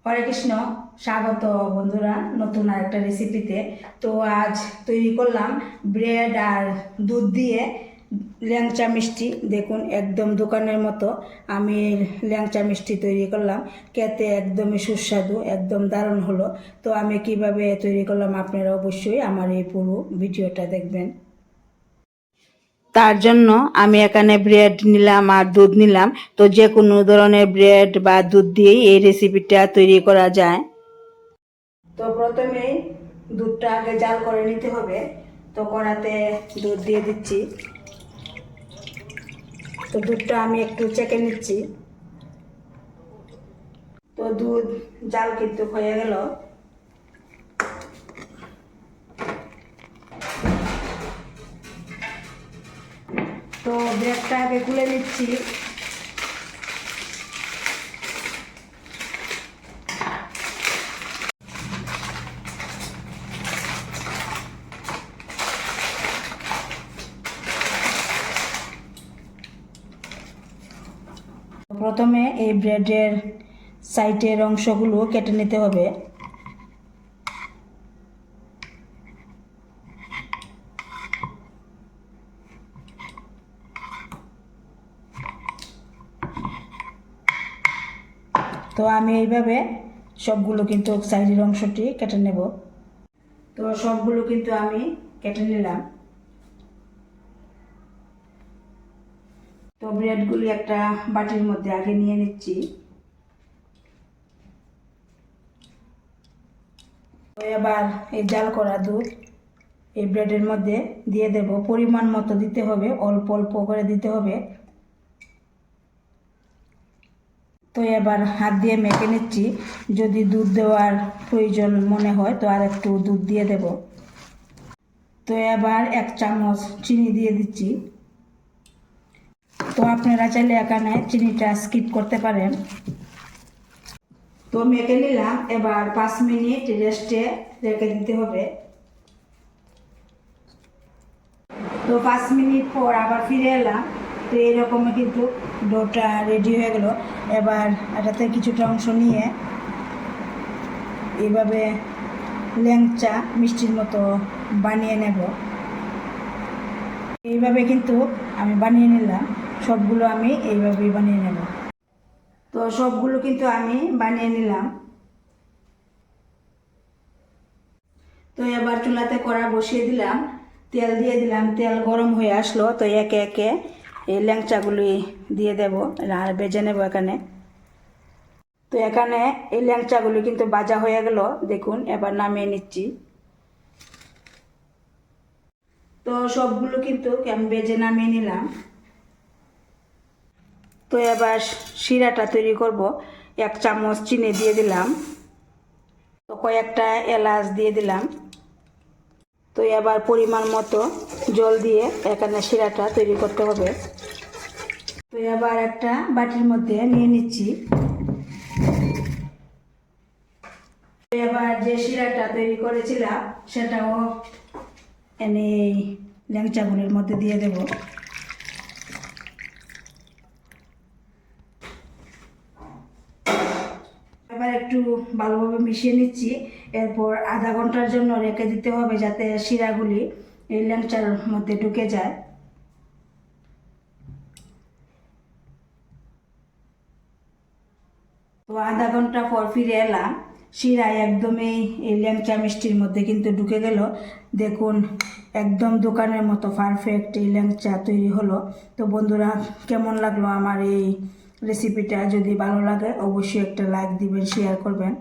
হরে কৃষ্ণ, স্বাগত বন্ধুরা নতুন আরেকটা রেসিপিতে। তো আজ তৈরি করলাম ব্রেড আর দুধ দিয়ে ল্যাংচা মিষ্টি। দেখুন, একদম দোকানের মতো আমি ল্যাংচা মিষ্টি তৈরি করলাম। খেতে একদমই সুস্বাদু, একদম দারুণ হলো। তো আমি কিভাবে তৈরি করলাম আপনারা অবশ্যই আমার এই পুরো ভিডিওটা দেখবেন। তার জন্য আমি এখানে ব্রেড নিলাম আর দুধ নিলাম। তো যে কোনো ধরনের ব্রেড বা দুধ দিয়েই এই রেসিপিটা তৈরি করা যায়। তো প্রথমেই দুধটা আগে জাল করে নিতে হবে। তো কড়াতে দুধ দিয়ে দিচ্ছি। তো দুধটা আমি একটু চেকে নিচ্ছি। তো দুধ জাল কিন্তু হয়ে গেল। তো ব্রেডটা আগে গুলে নিচ্ছি। প্রথমে এই ব্রেডের সাইডের অংশগুলো কেটে নিতে হবে। তো আমি এইভাবে সবগুলো কিন্তু সাইডের অংশটি কেটে নেব। তো সবগুলো কিন্তু আমি কেটে নিলাম। তো ব্রেডগুলি একটা বাটির মধ্যে আগে নিয়ে নিচ্ছি। তো এবার এই জাল করা দুধ এই ব্রেডের মধ্যে দিয়ে দেব। পরিমাণ মতো দিতে হবে, অল্প অল্প করে দিতে হবে। তো এবার হাত দিয়ে মেখে নিচ্ছি। যদি দুধ দেওয়ার প্রয়োজন মনে হয় তো আর একটু দুধ দিয়ে দেব। তো এবার 1 চামচ চিনি দিয়ে দিচ্ছি। তো আপনারা চাইলে এখানে চিনিটা স্কিপ করতে পারেন। তো মেখে নিলাম। এবার 5 মিনিট রেস্টে রেখে দিতে হবে। তো 5 মিনিট পর আবার ফিরে এলাম। তো এইরকমই কিন্তু ডোটা রেডি হয়ে গেল। এবার এটাতে কিছুটা অংশ নিয়ে এইভাবে ল্যাংচা মিষ্টির মতো বানিয়ে নেব। এইভাবে কিন্তু আমি বানিয়ে নিলাম। সবগুলো আমি এইভাবেই বানিয়ে নেব। তো সবগুলো কিন্তু আমি বানিয়ে নিলাম। তো এবার চুলাতে কড়া বসিয়ে দিলাম, তেল দিয়ে দিলাম। তেল গরম হয়ে আসলো। তো একে একে এই ল্যাংচাগুলি দিয়ে দেব আর ভেজে নেব এখানে। তো এখানে এই ল্যাংচাগুলি কিন্তু ভাজা হয়ে গেল। দেখুন, এবার নামিয়ে নিচ্ছি। তো সবগুলো কিন্তু আমি ভেজে নামিয়ে নিলাম। তো এবার শিরাটা তৈরি করব। 1 চামচ চিনি দিয়ে দিলাম। তো কয়েকটা এলাচ দিয়ে দিলাম। তো এবার পরিমাণ মতো জল দিয়ে এখানে শিরাটা তৈরি করতে হবে। তো এবার একটা বাটির মধ্যে নিয়ে নিচ্ছি। এবার যে শিরাটা তৈরি করেছিলাম সেটাও এনে ল্যাংচাগুলির মধ্যে দিয়ে দেব। এবার একটু ভালোভাবে মিশিয়ে নিচ্ছি। এরপর আধা ঘন্টার জন্য রেখে দিতে হবে যাতে শিরাগুলি এই ল্যাংচার মধ্যে ঢুকে যায়। তো আধা ঘন্টা পর ফিরে এলাম। শিরা একদমই এই ল্যাংচা মিষ্টির মধ্যে কিন্তু ঢুকে গেল। দেখুন, একদম দোকানের মতো পারফেক্ট এই ল্যাংচা তৈরি হলো। তো বন্ধুরা, কেমন লাগলো আমার এই রেসিপিটা? যদি ভালো লাগে অবশ্যই একটা লাইক দিবেন, শেয়ার করবেন।